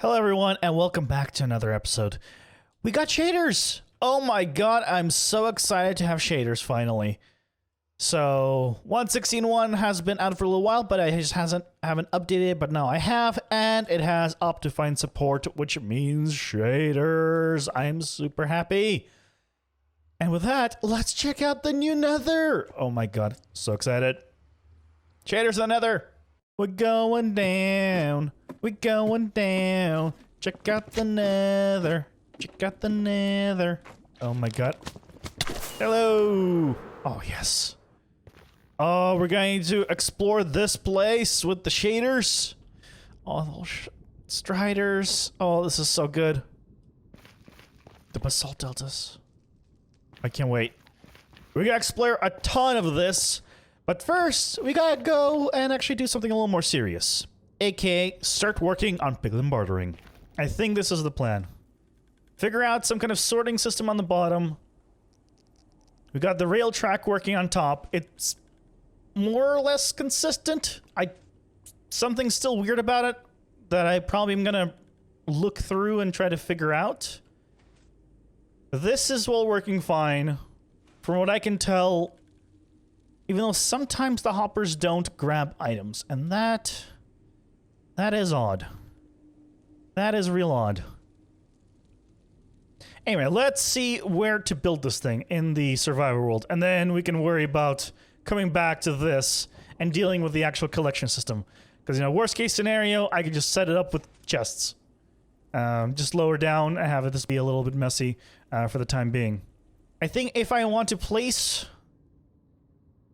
Hello everyone and welcome back to another episode. We got shaders! Oh my god, I'm so excited to have shaders finally. So 1.16.1 has been out for a little while, but I just haven't updated it, but now I have, and it has Optifine support, which means shaders. I'm super happy. And with that, let's check out the new Nether. Oh my god, so excited. Shaders in the Nether. We're going down. We're going down. Check out the Nether. Check out the Nether. Oh my god. Hello. Oh yes. Oh, we're going to explore this place with the shaders. Oh, striders. Oh, this is so good. The basalt deltas. I can't wait. We're gonna explore a ton of this. But first, we gotta go and actually do something a little more serious. AKA, start working on piglin bartering. I think this is the plan. Figure out some kind of sorting system on the bottom. We got the rail track working on top. It's more or less consistent. Something's still weird about it that I probably am gonna look through and try to figure out. This is well working fine. From what I can tell, even though sometimes the hoppers don't grab items, and that is odd. That is real odd. Anyway, let's see where to build this thing in the survivor world, and then we can worry about coming back to this and dealing with the actual collection system. Because, you know, worst case scenario, I could just set it up with chests. Just lower down and have this be a little bit messy for the time being. I think if I want to place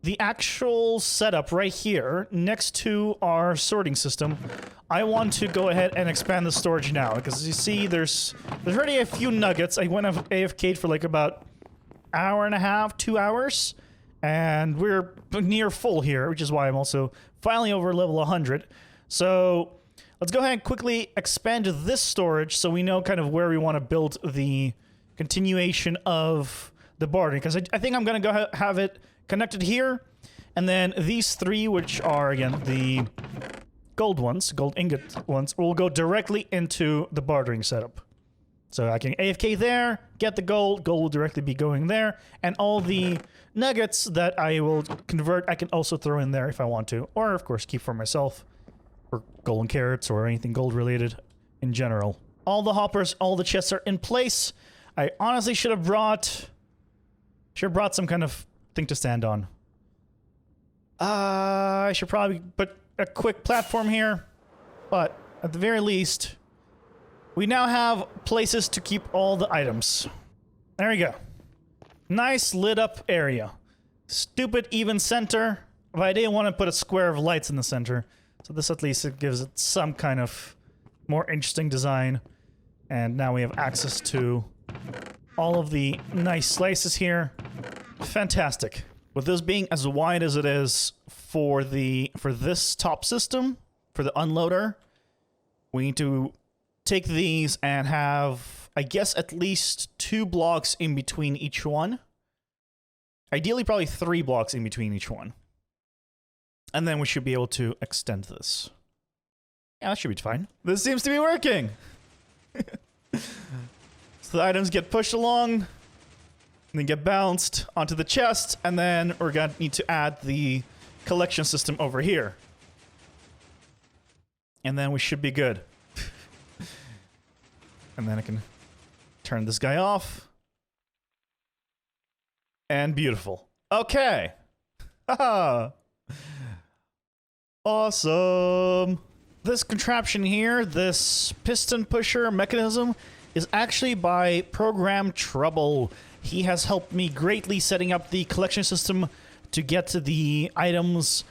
the actual setup right here next to our sorting system, I want to go ahead and expand the storage now, because as you see, there's already a few nuggets. I went AFK'd for like about hour and a half, 2 hours, and we're near full here, which is why I'm also finally over level 100. So let's go ahead and quickly expand this storage so we know kind of where we want to build the continuation of the bartering, because I think I'm going to go have it connected here, and then these three, which are, again, the gold ones, gold ingot ones, will go directly into the bartering setup. So I can AFK there, get the gold will directly be going there, and all the nuggets that I will convert, I can also throw in there if I want to, or of course keep for myself, or golden carrots, or anything gold related in general. All the hoppers, all the chests are in place. I honestly should have brought some kind of thing to stand on. I should probably put a quick platform here, but at the very least, we now have places to keep all the items. There we go. Nice lit up area. Stupid even center, but I didn't want to put a square of lights in the center, so this at least it gives it some kind of more interesting design. And now we have access to all of the nice slices here. Fantastic. With this being as wide as it is for this top system, for the unloader, we need to take these and have, I guess, at least 2 blocks in between each one. Ideally, probably 3 blocks in between each one. And then we should be able to extend this. Yeah, that should be fine. This seems to be working! So the items get pushed along, and then get bounced onto the chest, and then we're gonna need to add the collection system over here. And then we should be good. And then I can turn this guy off. And beautiful. Okay. Haha. Awesome. This contraption here, this piston pusher mechanism, is actually by Program Trouble. He has helped me greatly setting up the collection system to get to the items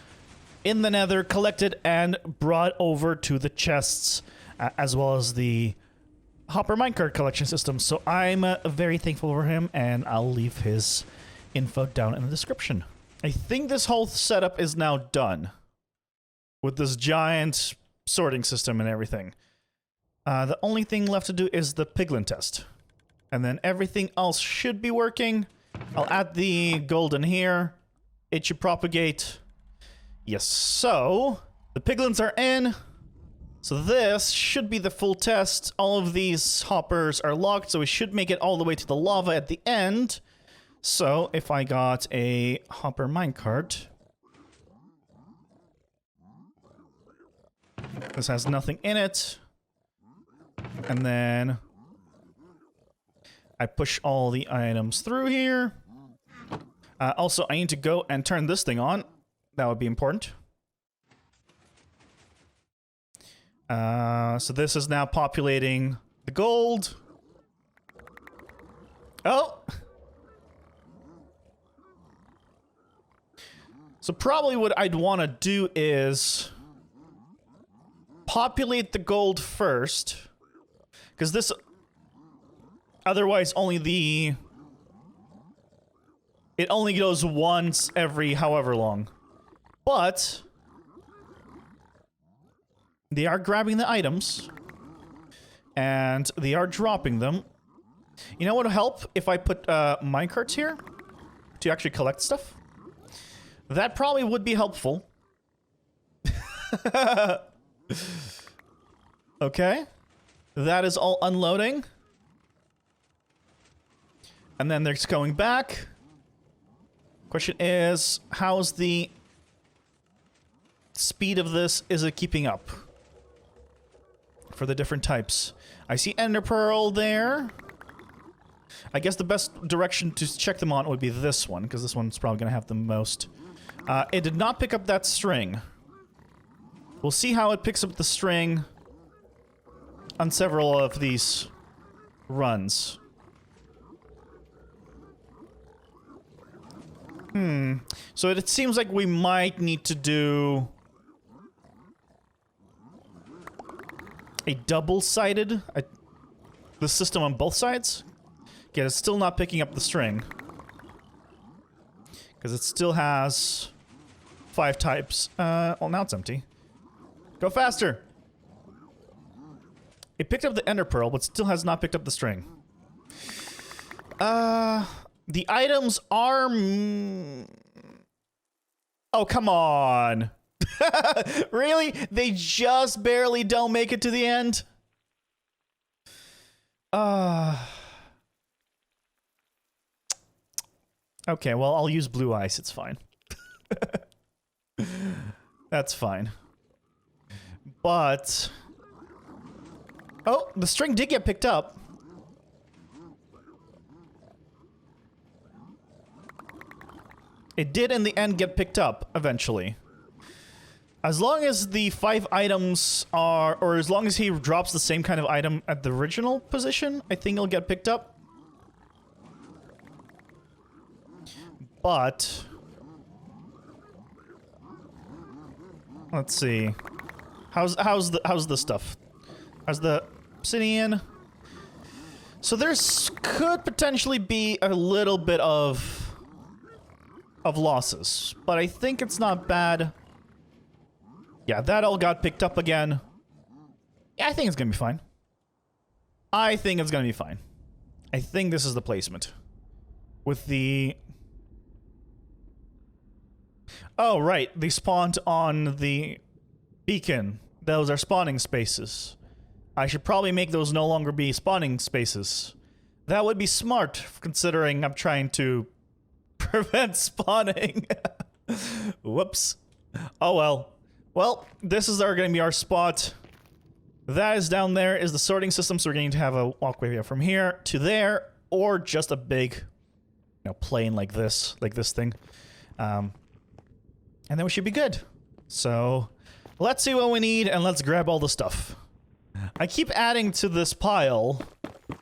in the Nether collected and brought over to the chests, as well as the Hopper minecart collection system. So I'm very thankful for him, and I'll leave his info down in the description. I think this whole setup is now done with this giant sorting system and everything. The only thing left to do is the piglin test. And then everything else should be working. I'll add the gold in here. It should propagate. Yes, so the piglins are in. So this should be the full test. All of these hoppers are locked, so we should make it all the way to the lava at the end. So if I got a hopper minecart... This has nothing in it. And then I push all the items through here. Also, I need to go and turn this thing on. That would be important. So this is now populating the gold. Oh! So probably what I'd want to do is populate the gold first. Because this... Otherwise, only the... It only goes once every however long. But... They are grabbing the items. And they are dropping them. You know what would help if I put minecarts here? To actually collect stuff? That probably would be helpful. Okay. That is all unloading. And then they're just going back. Question is, how's the speed of this? Is it keeping up? For the different types. I see Ender Pearl there. I guess the best direction to check them on would be this one, because this one's probably going to have the most. It did not pick up that string. We'll see how it picks up the string on several of these runs. So it seems like we might need to do a double-sided the system on both sides. Okay, it's still not picking up the string. Because it still has 5 types. Well, now it's empty. Go faster! It picked up the Ender Pearl, but still has not picked up the string. The items are... Oh, come on! Really? They just barely don't make it to the end? Okay, well, I'll use blue ice, it's fine. That's fine. But... Oh, the string did get picked up. It did in the end get picked up, eventually. As long as the 5 items are... Or as long as he drops the same kind of item at the original position, I think it'll get picked up. But... Let's see. How's the stuff? How's the obsidian? So there's could potentially be a little bit of losses, but I think it's not bad. Yeah, that all got picked up again. Yeah, I think it's gonna be fine. I think it's gonna be fine. I think this is the placement. With the... Oh, right. They spawned on the beacon. Those are spawning spaces. I should probably make those no longer be spawning spaces. That would be smart, considering I'm trying to prevent spawning. Whoops. Oh well. Well, this is going to be our spot. That is down there is the sorting system, so we're going to have a walkway from here to there, or just a big, you know, plane like this thing. And then we should be good. So, let's see what we need, and let's grab all the stuff. I keep adding to this pile,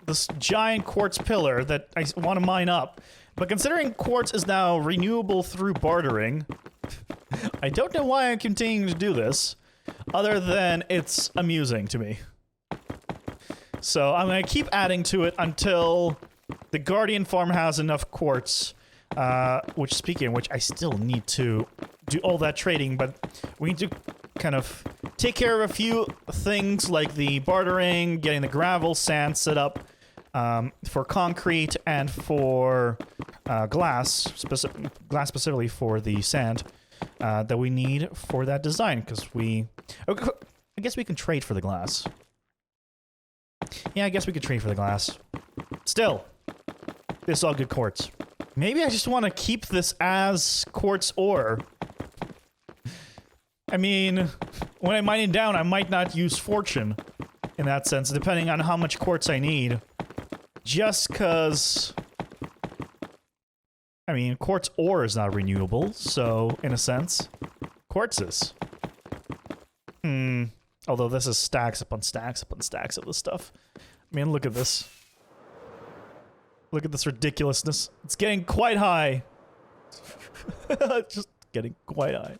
this giant quartz pillar that I want to mine up. But considering quartz is now renewable through bartering, I don't know why I'm continuing to do this, other than it's amusing to me. So I'm going to keep adding to it until the Guardian farm has enough quartz, which, speaking of which, I still need to do all that trading, but we need to kind of take care of a few things like the bartering, getting the gravel, sand set up, for concrete and for glass specifically for the sand that we need for that design, because we... Okay, I guess we can trade for the glass. Yeah, I guess we could trade for the glass. Still, this is all good quartz. Maybe I just want to keep this as quartz ore. I mean, when I mine it down, I might not use fortune in that sense, depending on how much quartz I need. Just because... I mean, quartz ore is not renewable, so, in a sense, quartz is. Although this is stacks upon stacks upon stacks of this stuff. I mean, look at this. Look at this ridiculousness. It's getting quite high. Just getting quite high.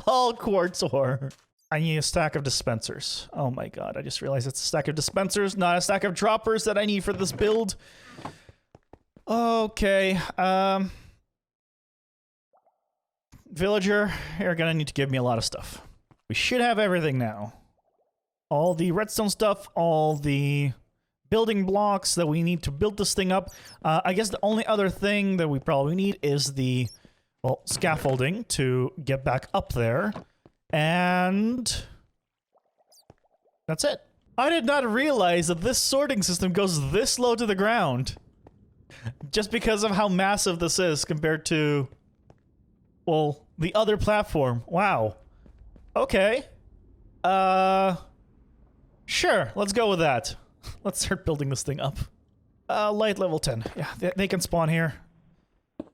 All quartz ore. I need a stack of dispensers. Oh my god, I just realized it's a stack of dispensers, not a stack of droppers that I need for this build. Okay, villager, you're gonna need to give me a lot of stuff. We should have everything now. All the redstone stuff, all the building blocks that we need to build this thing up. I guess the only other thing that we probably need is the, well, scaffolding to get back up there. And that's it. I did not realize that this sorting system goes this low to the ground. Just because of how massive this is compared to, well, the other platform. Wow. Okay. Sure, let's go with that. Let's start building this thing up. Light level 10. Yeah, they can spawn here.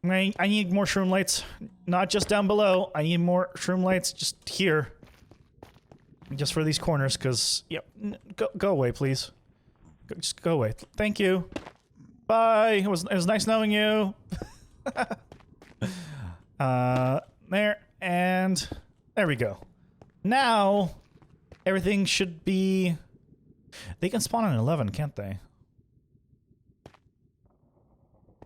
I need more shroom lights. Not just down below. I need more shroom lights just here. Just for these corners, because... Yep. Go away, please. Just go away. Thank you. Bye. It was nice knowing you. There. And... There we go. Now... Everything should be... They can spawn on 11, can't they?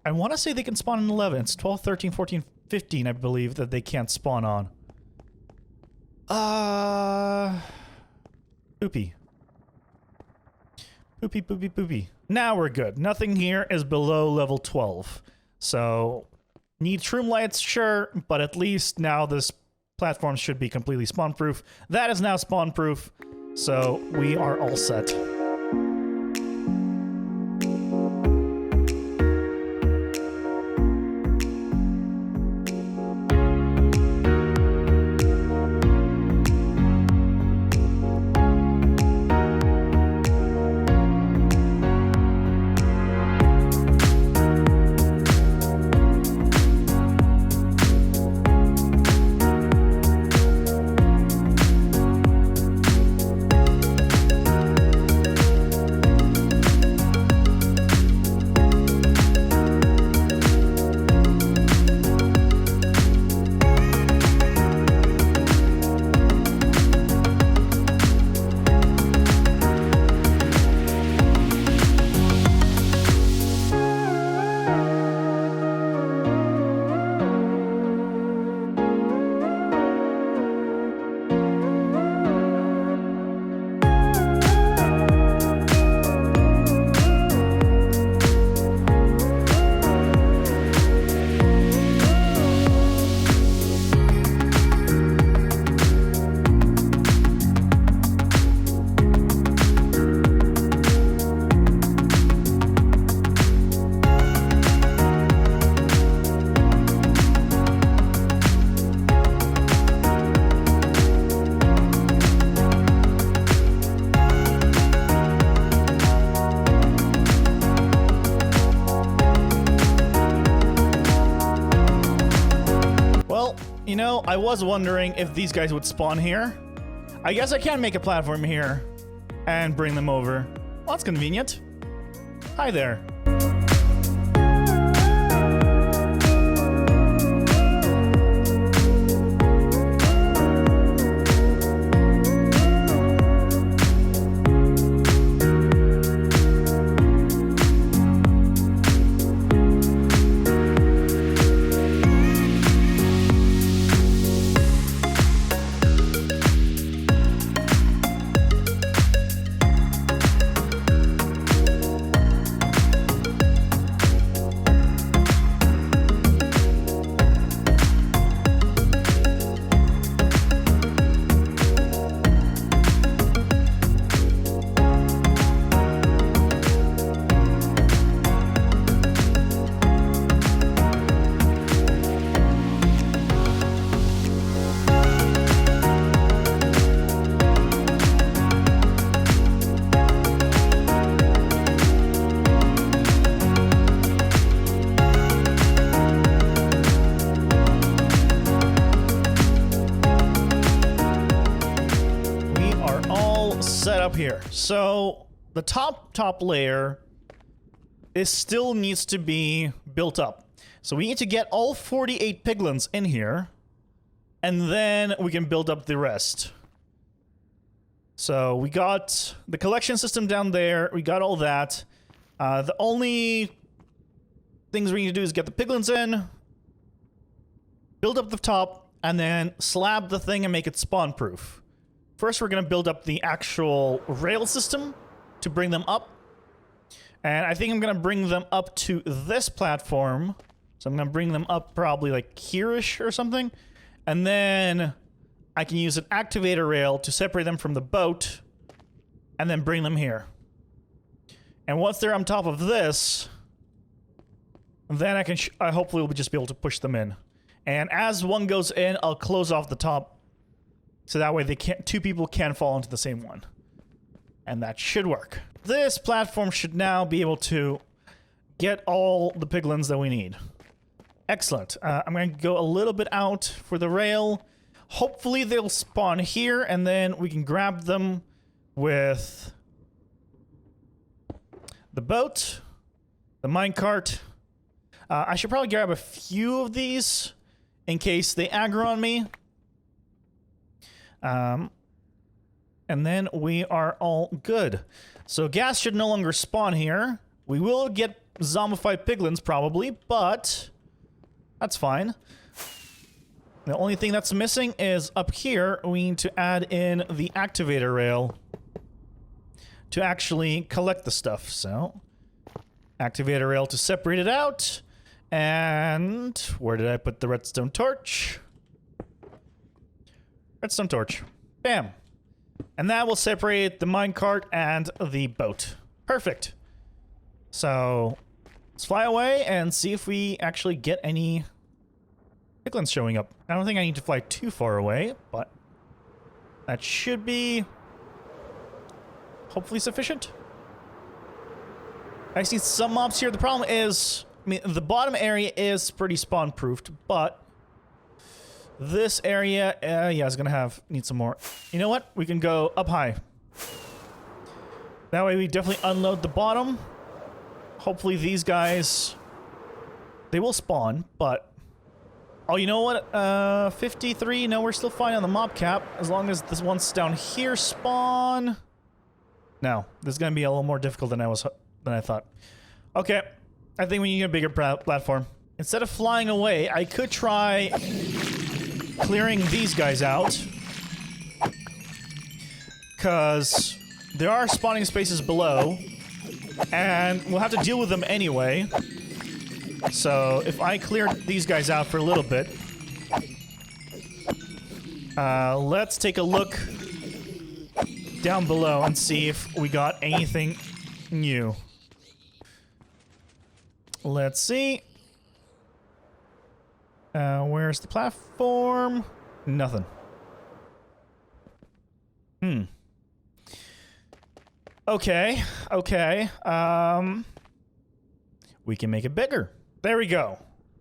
I want to say they can spawn on 11. It's 12, 13, 14, 15, I believe, that they can't spawn on. Poopy. Poopy, poopy, poopy. Now we're good. Nothing here is below level 12. So, need shroom lights, sure, but at least now this platform should be completely spawn-proof. That is now spawn-proof, so we are all set. You know, I was wondering if these guys would spawn here. I guess I can make a platform here and bring them over. Well, that's convenient. Hi there. here. So the top layer still needs to be built up. So we need to get all 48 piglins in here, and then we can build up the rest. So we got the collection system down there. We got all that. The only things we need to do is get the piglins in, build up the top, and then slab the thing and make it spawn-proof. First, we're going to build up the actual rail system to bring them up. And I think I'm going to bring them up to this platform. So I'm going to bring them up probably like here-ish or something. And then I can use an activator rail to separate them from the boat and then bring them here. And once they're on top of this, then I can hopefully we'll just be able to push them in. And as one goes in, I'll close off the top so that way they can't, two people can fall into the same one. And that should work. This platform should now be able to get all the piglins that we need. Excellent. I'm going to go a little bit out for the rail. Hopefully they'll spawn here, and then we can grab them with the boat, the minecart. I should probably grab a few of these in case they aggro on me. And then we are all good. So gas should no longer spawn here. We will get zombified piglins probably, but that's fine. The only thing that's missing is up here, we need to add in the activator rail to actually collect the stuff. So, activator rail to separate it out. And where did I put the redstone torch? Redstone torch. Bam. And that will separate the minecart and the boat. Perfect. So, let's fly away and see if we actually get any piglins showing up. I don't think I need to fly too far away, but that should be hopefully sufficient. I see some mobs here. The problem is, I mean, the bottom area is pretty spawn-proofed, but this area, yeah, is gonna need some more. You know what? We can go up high. That way we definitely unload the bottom. Hopefully these guys, they will spawn, but oh, you know what? 53. No, we're still fine on the mob cap. As long as this one's down here spawn. No, this is going to be a little more difficult than I thought. Okay. I think we need a bigger platform. Instead of flying away, I could try clearing these guys out. Because there are spawning spaces below. And we'll have to deal with them anyway. So, if I clear these guys out for a little bit, let's take a look down below and see if we got anything new. Let's see. Where's the platform? Nothing. Okay, okay. We can make it bigger. There we go.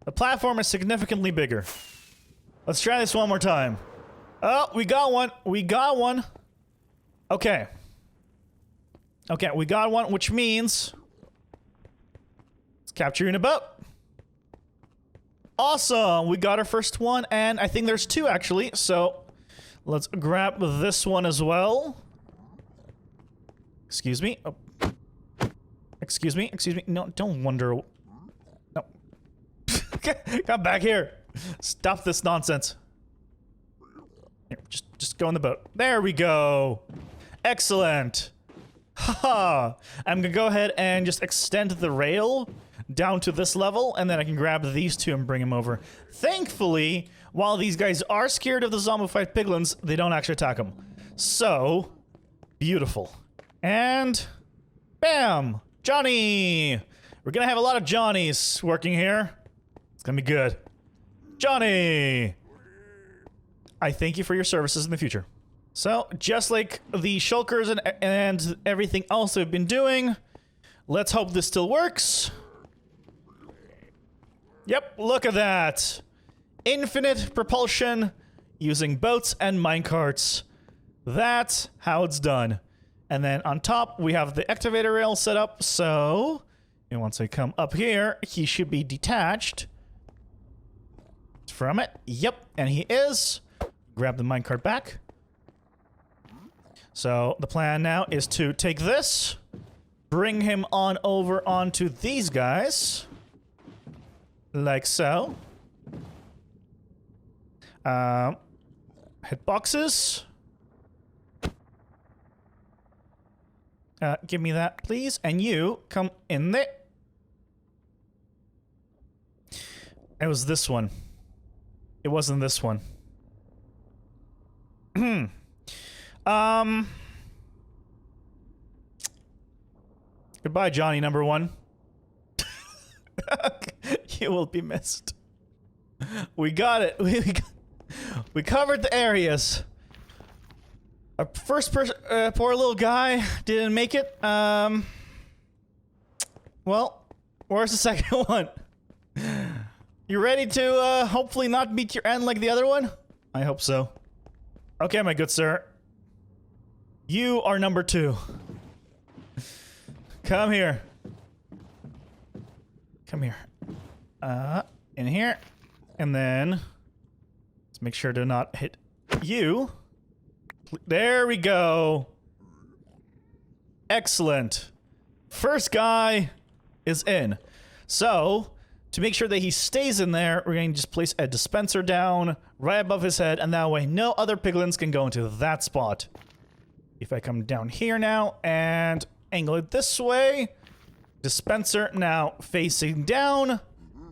The platform is significantly bigger. Let's try this one more time. Oh, we got one. We got one. Okay. Okay, we got one, which means it's capturing a boat. Awesome. We got our first one, and I think there's two, actually. So let's grab this one as well. Excuse me. Oh. Excuse me. Excuse me. No, don't wonder. No. Come back here. Stop this nonsense. Here, just go in the boat. There we go. Excellent. Haha. I'm gonna go ahead and just extend the rail down to this level, and then I can grab these two and bring them over. Thankfully, while these guys are scared of the zombified piglins, they don't actually attack them. So, beautiful. And bam! Johnny! We're gonna have a lot of Johnnies working here. It's gonna be good. Johnny! I thank you for your services in the future. So, just like the shulkers and everything else we've been doing, let's hope this still works. Yep, look at that. Infinite propulsion using boats and minecarts. That's how it's done. And then on top, we have the activator rail set up. So, and once I come up here, he should be detached from it. Yep, and he is. Grab the minecart back. So the plan now is to take this, bring him on over onto these guys. Like so. Hitboxes. Give me that, please. And you come in there. It was this one. It wasn't this one. Goodbye, Johnny number 1. You will be missed. We got it. We covered the areas. Our first person, poor little guy, didn't make it. Well, where's the second one? You ready to, hopefully not meet your end like the other one? I hope so. Okay, my good sir. You are number 2. Come here. Come here. In here. And then, let's make sure to not hit you. There we go. Excellent. First guy is in. So, to make sure that he stays in there, we're going to just place a dispenser down right above his head, and that way no other piglins can go into that spot. If I come down here now and angle it this way, dispenser now facing down.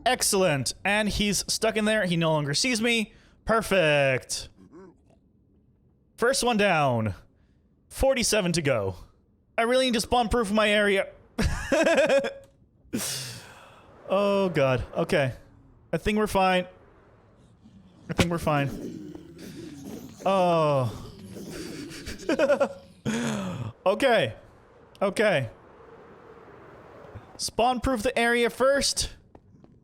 Excellent. And he's stuck in there. He no longer sees me. Perfect. First one down. 47 to go. I really need to spawn-proof my area. Oh, God. Okay. I think we're fine. I think we're fine. Oh. Okay. Okay. Spawn-proof the area first.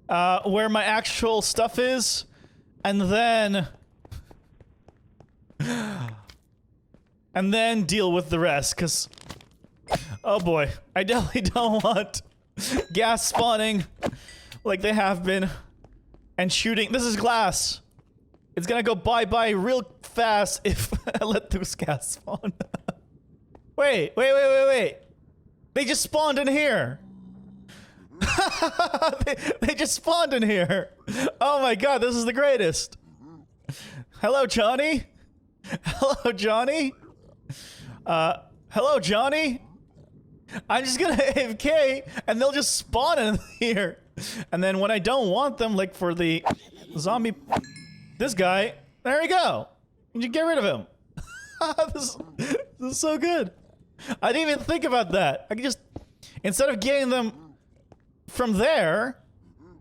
Where my actual stuff is. And then... and then deal with the rest, because... oh boy. I definitely don't want gas spawning like they have been. And shooting. This is glass. It's gonna go bye-bye real fast if I let those gas spawn. Wait. They just spawned in here. they just spawned in here. Oh my god, this is the greatest. Hello, Johnny. Hello, Johnny. Hello, Johnny. I'm just gonna AFK and they'll just spawn in here. And then when I don't want them, like for the zombie, this guy, there we go. You get rid of him. this is so good. I didn't even think about that. I could just, instead of getting them from there,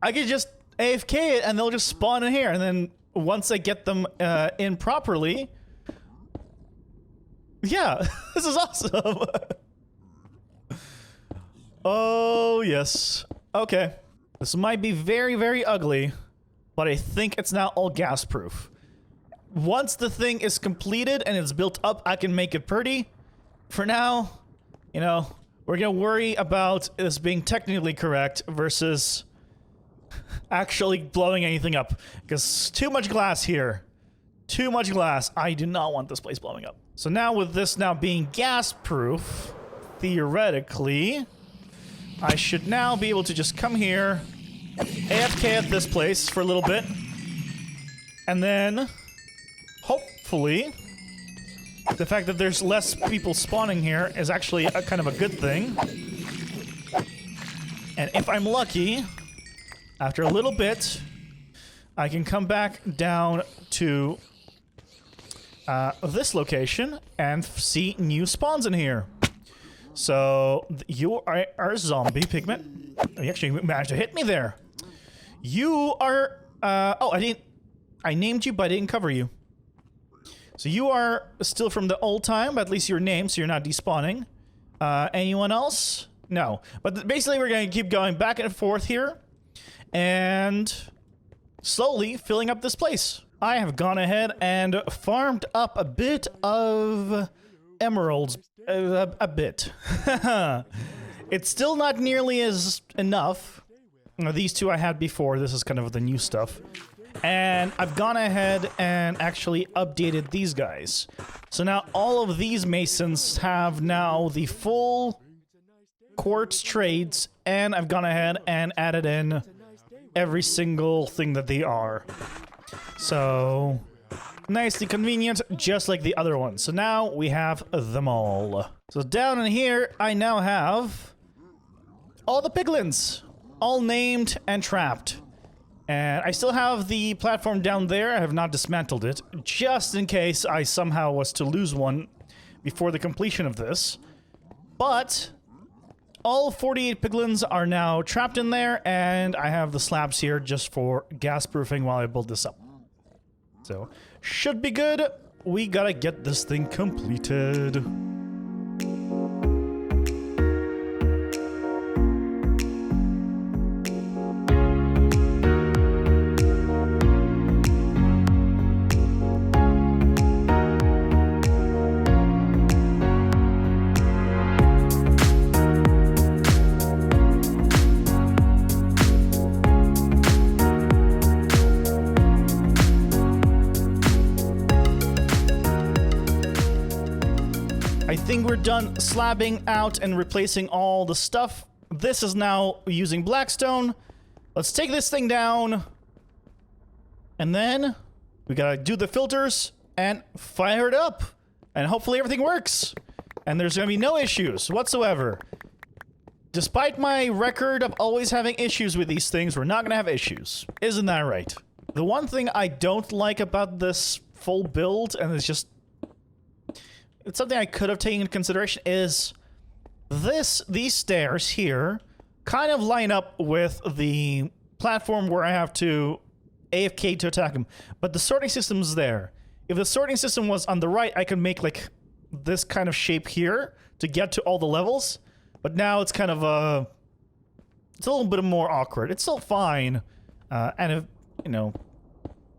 I could just AFK it and they'll just spawn in here. And then once I get them in properly, yeah, this is awesome. Oh, yes. Okay. This might be very, very ugly, but I think it's now all gas proof. Once the thing is completed and it's built up, I can make it pretty. For now, you know, we're gonna worry about this being technically correct versus actually blowing anything up. Because too much glass here. Too much glass. I do not want this place blowing up. So now with this now being gas proof, theoretically, I should now be able to just come here, AFK at this place for a little bit, and then, hopefully, the fact that there's less people spawning here is actually a kind of a good thing. And if I'm lucky, after a little bit, I can come back down to this location and see new spawns in here. So, you are a zombie pigment. You actually managed to hit me there. You are, oh, I named you, but I didn't cover you. So you are still from the old time, but at least your name, so you're not despawning. Anyone else? No. But basically, we're going to keep going back and forth here. And slowly filling up this place. I have gone ahead and farmed up a bit of emeralds a bit. It's still not nearly as enough. These two I had before. This is kind of the new stuff. And I've gone ahead and actually updated these guys. So now all of these masons have now the full quartz trades, and I've gone ahead and added in every single thing that they are. So nicely convenient, just like the other one. So now we have them all. So down in here, I now have all the piglins, all named and trapped. And I still have the platform down there. I have not dismantled it, just in case I somehow was to lose one before the completion of this. But all 48 piglins are now trapped in there, and I have the slabs here just for gas-proofing while I build this up. So, should be good. We gotta get this thing completed. I think we're done slabbing out and replacing all the stuff. This is now using blackstone. Let's take this thing down. And then we gotta do the filters and fire it up. And hopefully everything works. And there's gonna be no issues whatsoever. Despite my record of always having issues with these things, we're not gonna have issues. Isn't that right? The one thing I don't like about this full build, and it's something I could have taken into consideration, is these stairs here kind of line up with the platform where I have to AFK to attack him. But the sorting system's there. If the sorting system was on the right, I could make like this kind of shape here to get to all the levels. But now it's kind of it's a little bit more awkward. It's still fine, and if, you know,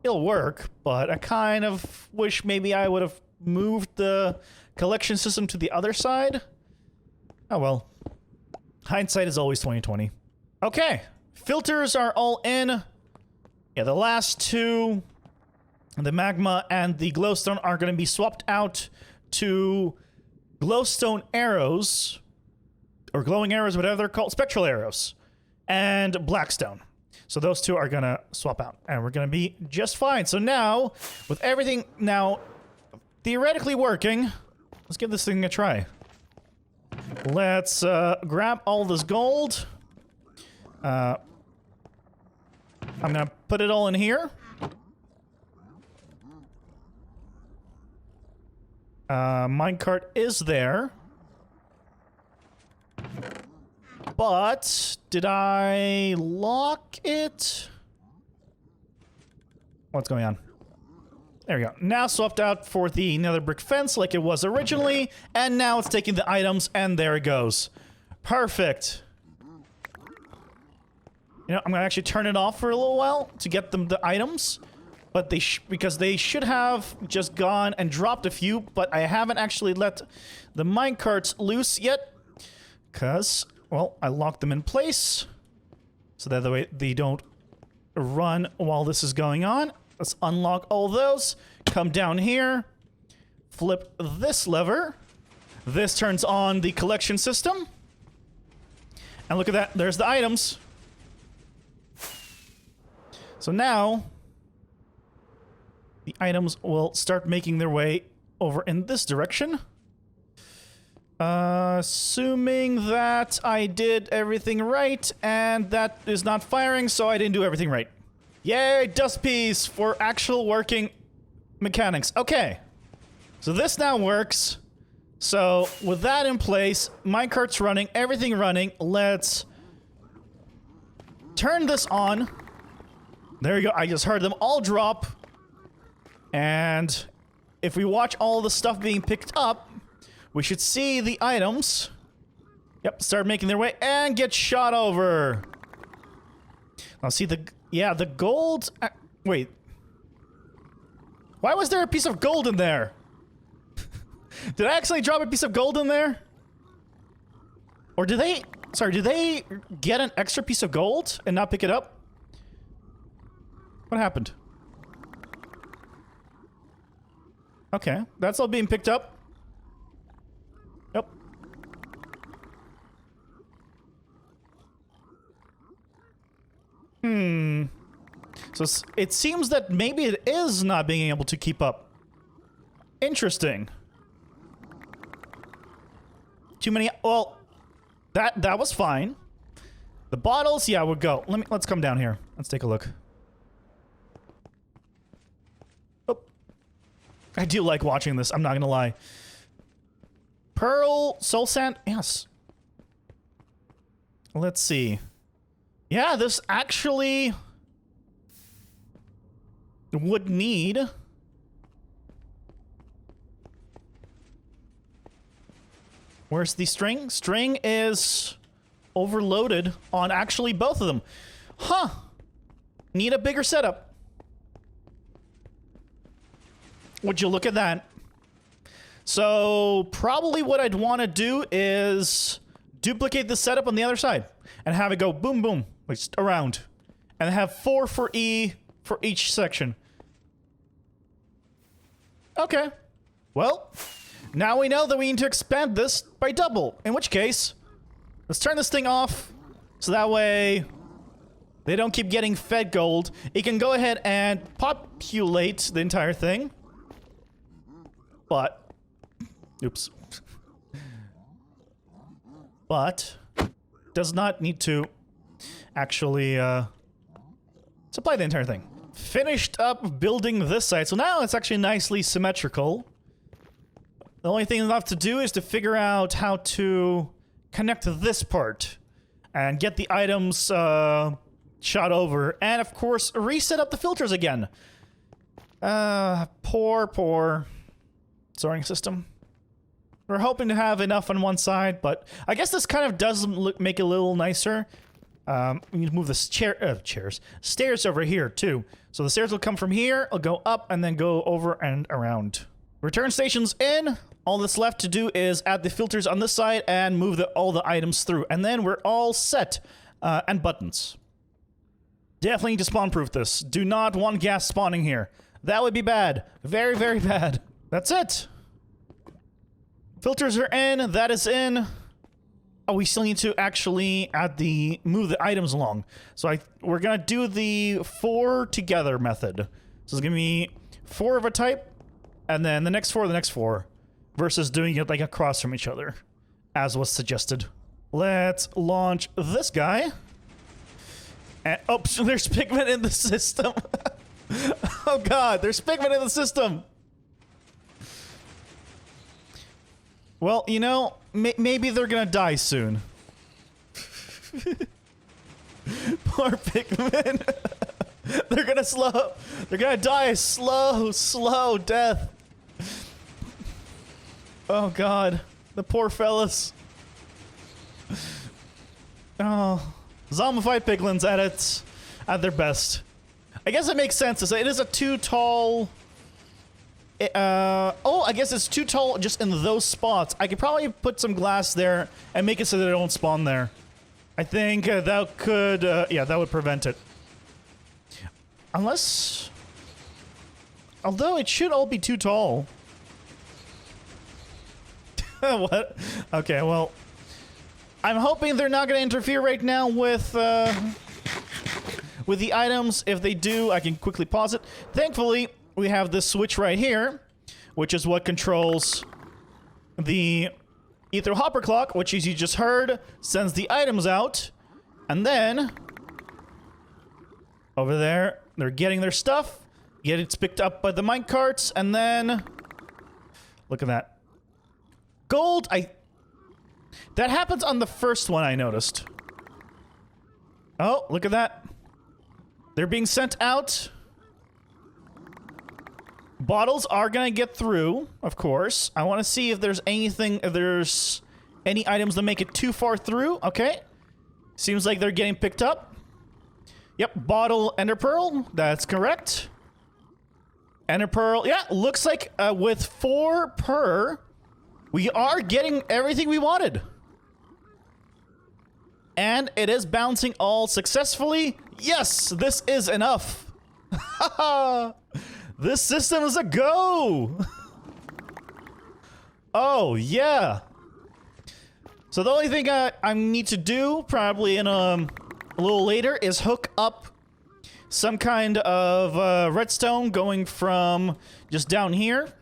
it'll work. But I kind of wish maybe I would have moved the collection system to the other side. Oh well. Hindsight is always 20/20. Okay. Filters are all in. Yeah, the last two, the magma and the glowstone, are going to be swapped out to glowstone arrows, or glowing arrows, whatever they're called, spectral arrows, and blackstone. So those two are going to swap out, and we're going to be just fine. So now, with everything now theoretically working, let's give this thing a try. Let's grab all this gold. I'm gonna put it all in here. Minecart is there. But did I lock it? What's going on? There we go. Now swapped out for the nether brick fence like it was originally, and now it's taking the items, and there it goes. Perfect. You know, I'm gonna actually turn it off for a little while to get them the items, but because they should have just gone and dropped a few, but I haven't actually let the minecarts loose yet, because, well, I locked them in place, so that way they don't run while this is going on. Let's unlock all those, come down here, flip this lever. This turns on the collection system. And look at that, there's the items. So now, the items will start making their way over in this direction. Assuming that I did everything right, and that is not firing, so I didn't do everything right. Yay, dust piece for actual working mechanics. Okay, so this now works. So with that in place, minecart's running, everything running. Let's turn this on. There you go. I just heard them all drop. And if we watch all the stuff being picked up, we should see the items. Yep, start making their way and get shot over. Now see the... Yeah, the gold... wait. Why was there a piece of gold in there? Did I actually drop a piece of gold in there? Or did they... Sorry, did they get an extra piece of gold and not pick it up? What happened? Okay, that's all being picked up. Yep. So it seems that maybe it is not being able to keep up. Interesting. Too many... Well, that was fine. The bottles, yeah, we'll go. Let's come down here. Let's take a look. Oh. I do like watching this, I'm not gonna lie. Pearl, soul sand, yes. Let's see. Yeah, this actually would need... Where's the string? String is overloaded on actually both of them. Huh. Need a bigger setup. Would you look at that? So probably what I'd want to do is duplicate the setup on the other side and have it go boom, boom, like around, and have 4 for each section. Okay. Well, now we know that we need to expand this by double. In which case, let's turn this thing off so that way they don't keep getting fed gold. It can go ahead and populate the entire thing. But, oops. But, does not need to actually supply the entire thing. Finished up building this side, so now it's actually nicely symmetrical. The only thing left to do is to figure out how to connect this part and get the items shot over, and of course reset up the filters again. Poor sorting system. We're hoping to have enough on one side, but I guess this kind of does make it a little nicer. We need to move the stairs over here too. So the stairs will come from here, it'll go up, and then go over and around. Return station's in. All that's left to do is add the filters on this side and move all the items through. And then we're all set. And buttons. Definitely need to spawn-proof this. Do not want gas spawning here. That would be bad. Very, very bad. That's it. Filters are in. That is in. Oh, we still need to actually move the items along. So we're gonna do the 4 together method. So it's gonna be 4 of a type, and then the next 4, versus doing it like across from each other, as was suggested. Let's launch this guy. And oops, there's pigment in the system. Oh god, there's pigment in the system. Well, you know, maybe they're gonna die soon. Poor pigment. They're gonna die a slow death. Oh god, the poor fellas. Oh, zombified piglins at their best. I guess it makes sense. It is a too tall. Oh, I guess it's too tall just in those spots. I could probably put some glass there and make it so that it don't spawn there. I think that could, yeah, that would prevent it. Unless, although it should all be too tall. What? Okay, well, I'm hoping they're not going to interfere right now with the items. If they do, I can quickly pause it. Thankfully, we have this switch right here, which is what controls the ether hopper clock, which, as you just heard, sends the items out. And then, over there, they're getting their stuff. It's picked up by the mine carts, and then, look at that. Gold, that happens on the first one, I noticed. Oh, look at that. They're being sent out. Bottles are gonna get through, of course. I want to see if there's any items that make it too far through. Okay. Seems like they're getting picked up. Yep, bottle, ender pearl. That's correct. Ender pearl, yeah, looks like with 4 per, We are getting everything we wanted. And it is bouncing all successfully. Yes, this is enough. This system is a go. Oh, yeah. So the only thing I need to do, probably in a little later, is hook up some kind of redstone going from just down here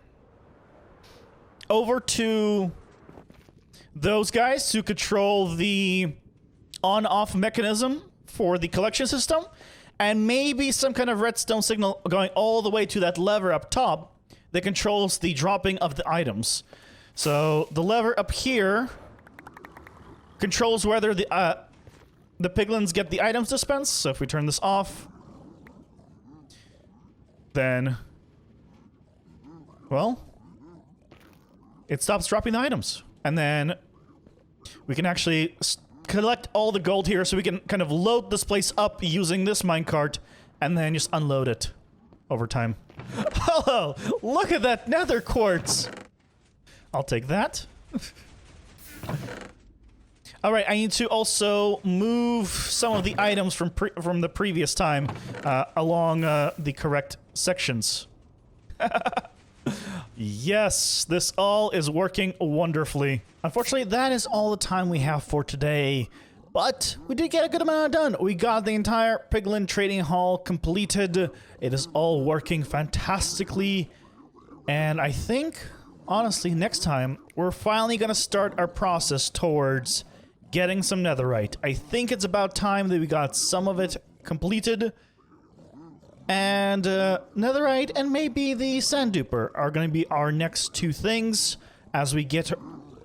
over to those guys to control the on-off mechanism for the collection system, and maybe some kind of redstone signal going all the way to that lever up top that controls the dropping of the items. So the lever up here controls whether the piglins get the items dispensed. So if we turn this off, then, well, it stops dropping the items. And then we can actually collect all the gold here, so we can kind of load this place up using this minecart and then just unload it over time. Oh, look at that nether quartz. I'll take that. All right, I need to also move some of the items from the previous time along the correct sections. Yes, this all is working wonderfully. Unfortunately, that is all the time we have for today, but we did get a good amount done. We got the entire piglin trading hall completed. It is all working fantastically, and I think, honestly, next time, we're finally going to start our process towards getting some netherite. I think it's about time that we got some of it completed. And netherite and maybe the sand duper are going to be our next two things as we get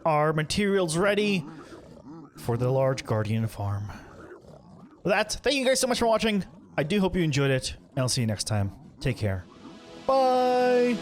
our materials ready for the large guardian farm. With that, thank you guys so much for watching. I do hope you enjoyed it, and I'll see you next time. Take care. Bye!